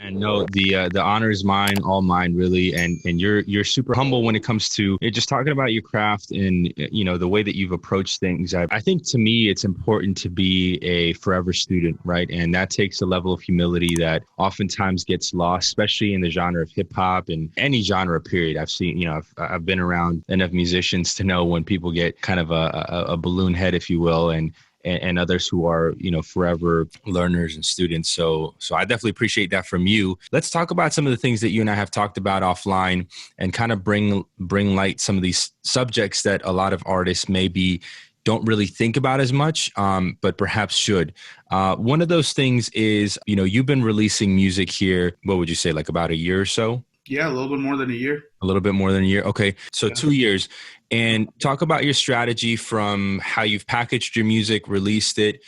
And no, the honor is mine, all mine, really. And you're super humble when it comes to just talking about your craft and the way that you've approached things. I think to me, it's important to be a forever student, right? And that takes a level of humility that oftentimes gets lost, especially in the genre of hip hop and any genre. Period. I've seen, I've been around enough musicians to know when people get kind of a balloon head, if you will, and others who are, forever learners and students. So I definitely appreciate that from you. Let's talk about some of the things that you and I have talked about offline and kind of bring light some of these subjects that a lot of artists maybe don't really think about as much, but perhaps should. One of those things is, you've been releasing music here. What would you say, like about a year or so? Yeah, a little bit more than a year. A little bit more than a year. Okay. So Yeah. 2 years. And talk about your strategy from how you've packaged your music, released it,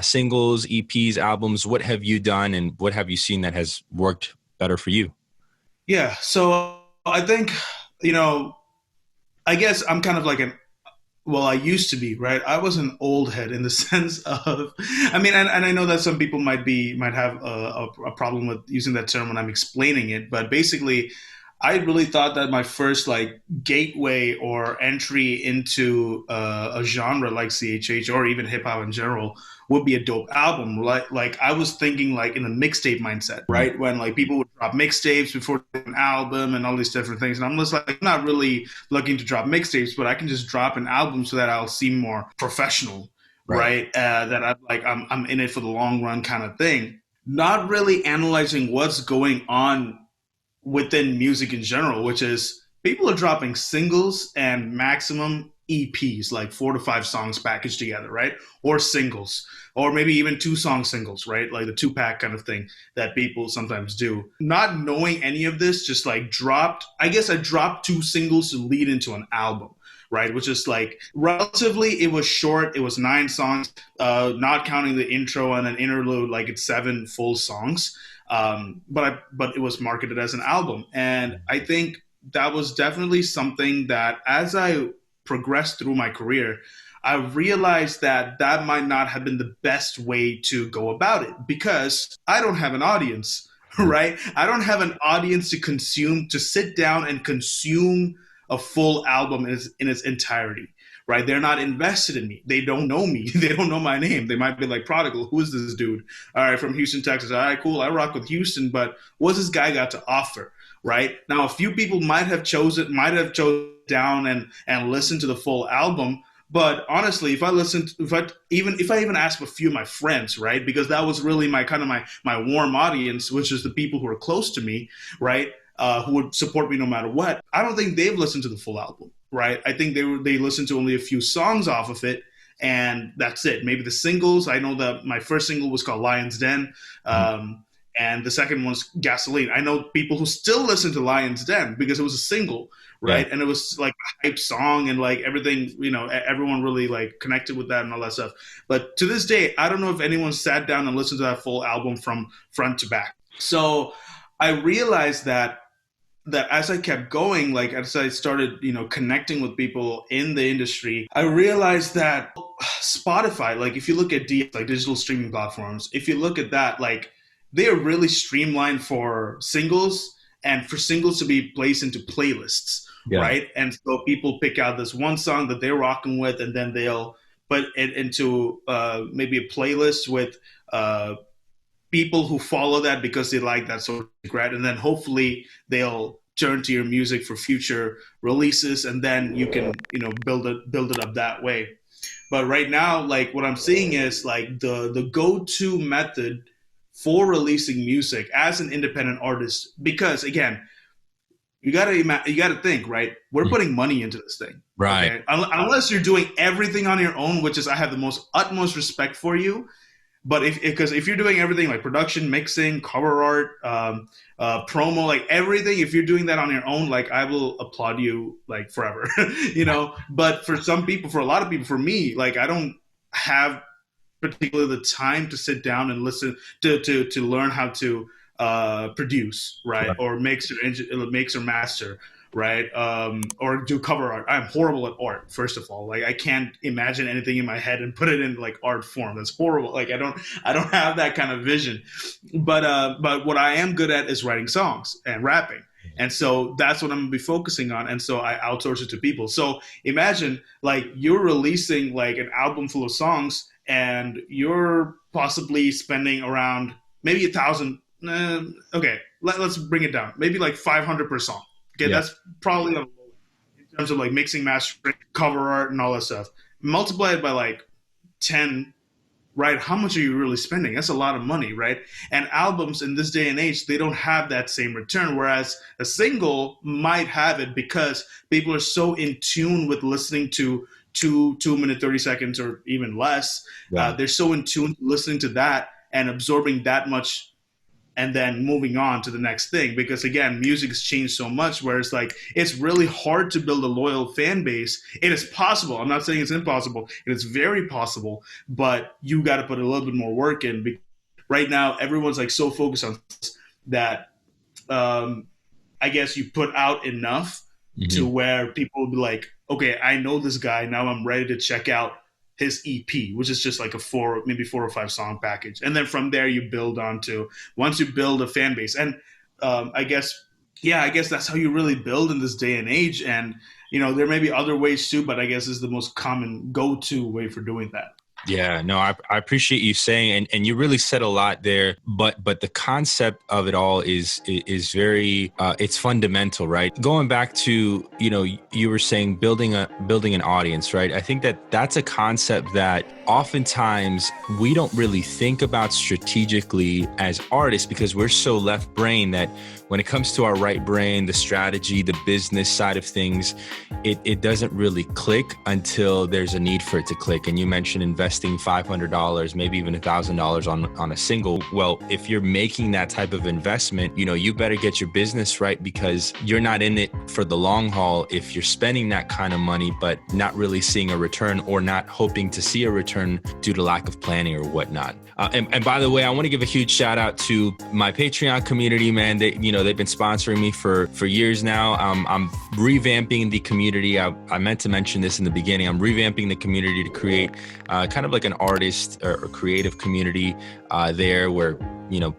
singles, EPs, albums. What have you done and what have you seen that has worked better for you? Yeah. So I think, I guess I'm kind of like I used to be, right? I was an old head in the sense of, and I know that some people might have a problem with using that term when I'm explaining it, but basically, I really thought that my first like gateway or entry into a genre like CHH or even hip hop in general would be a dope album. Like I was thinking like in a mixtape mindset, right? When like people would drop mixtapes before an album and all these different things. And I'm just like, I'm not really looking to drop mixtapes, but I can just drop an album so that I'll seem more professional, right? That I'm in it for the long run kind of thing. Not really analyzing what's going on within music in general, which is people are dropping singles and maximum EPs, like 4 to 5 songs packaged together, right? Or singles, or maybe even 2 song singles, right? Like the 2-pack kind of thing that people sometimes do. Not knowing any of this, just like I dropped 2 singles to lead into an album. Right, which is like relatively, it was short. It was 9 songs, not counting the intro and an interlude. Like it's 7 full songs, but it was marketed as an album, and I think that was definitely something that as I progressed through my career, I realized that that might not have been the best way to go about it because I don't have an audience, right? I don't have an audience to sit down and consume a full album in its entirety, right? They're not invested in me. They don't know me. They don't know my name. They might be like, Prodigal, who is this dude? All right, from Houston, Texas. All right, cool. I rock with Houston, but what's this guy got to offer, right? Now, a few people might have chosen down and listened to the full album. But honestly, if I even asked a few of my friends, right, because that was really my warm audience, which is the people who are close to me, right, who would support me no matter what. I don't think they've listened to the full album, right? I think they listened to only a few songs off of it, and that's it. Maybe the singles. I know that my first single was called Lion's Den, and the second one's Gasoline. I know people who still listen to Lion's Den because it was a single, right? Yeah. And it was like a hype song and like everything, everyone really like connected with that and all that stuff. But to this day, I don't know if anyone sat down and listened to that full album from front to back. So I realized that as I kept going, like as I started, connecting with people in the industry, I realized that Spotify, like if you look at like digital streaming platforms, if you look at that, like they are really streamlined for singles and for singles to be placed into playlists, right? And so people pick out this one song that they're rocking with, and then they'll put it into maybe a playlist with people who follow that because they like that sort of music, and then hopefully they'll turn to your music for future releases, and then you can build it up that way. But right now, like what I'm seeing is like the go-to method for releasing music as an independent artist, because again, you gotta think, right? We're putting money into this thing, right? Okay? Unless you're doing everything on your own, which is I have the utmost respect for you. But if you're doing everything like production, mixing, cover art, promo, like everything, if you're doing that on your own, like I will applaud you like forever, But for a lot of people, for me, like I don't have particularly the time to sit down and listen to learn how to produce, right? Or mix or master, right? Or do cover art. I'm horrible at art, first of all. Like I can't imagine anything in my head and put it in like art form. That's horrible. Like I don't have that kind of vision. But what I am good at is writing songs and rapping. And so that's what I'm gonna be focusing on. And so I outsource it to people. So imagine like you're releasing like an album full of songs and you're possibly spending around maybe 1,000. Okay, let's bring it down. Maybe like 500 per song. Okay, Yeah. that's probably in terms of like mixing, mastering, cover art, and all that stuff. Multiply it by like 10, right? How much are you really spending? That's a lot of money, right? And albums in this day and age, they don't have that same return. Whereas a single might have it because people are so in tune with listening to 2 minute 30 seconds or even less. Yeah. They're so in tune listening to that and absorbing that much and then moving on to the next thing. Because again, music has changed so much where it's like, it's really hard to build a loyal fan base. It is possible. I'm not saying it's impossible. It is very possible, but you got to put a little bit more work in. Right now, everyone's like so focused on that. I guess you put out enough to where people will be like, okay, I know this guy. Now I'm ready to check out his EP, which is just like maybe 4 or 5 song package. And then from there you build onto, once you build a fan base. And I guess that's how you really build in this day and age. And, there may be other ways too, but I guess this is the most common go-to way for doing that. Yeah, no, I appreciate you saying, and you really said a lot there, but the concept of it all is very, it's fundamental, right? Going back to, you were saying building an audience, right? I think that's a concept that oftentimes we don't really think about strategically as artists because we're so left brain that when it comes to our right brain, the strategy, the business side of things, it doesn't really click until there's a need for it to click. And you mentioned investing $500, maybe even $1,000 on a single. Well, if you're making that type of investment, you better get your business right because you're not in it for the long haul if you're spending that kind of money, but not really seeing a return or not hoping to see a return due to lack of planning or whatnot. And by the way, I want to give a huge shout out to my Patreon community, man. They've been sponsoring me for years now. I'm revamping the community. I meant to mention this in the beginning. I'm revamping the community to create kind of like an artist or creative community there where,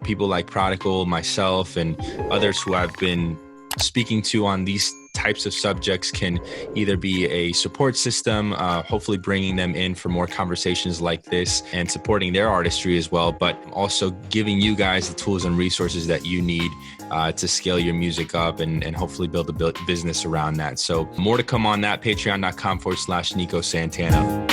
people like Prodigal, myself, and others who I've been speaking to on these types of subjects can either be a support system, hopefully bringing them in for more conversations like this and supporting their artistry as well, but also giving you guys the tools and resources that you need to scale your music up and hopefully build a business around that. So more to come on that, patreon.com/Nico Santana.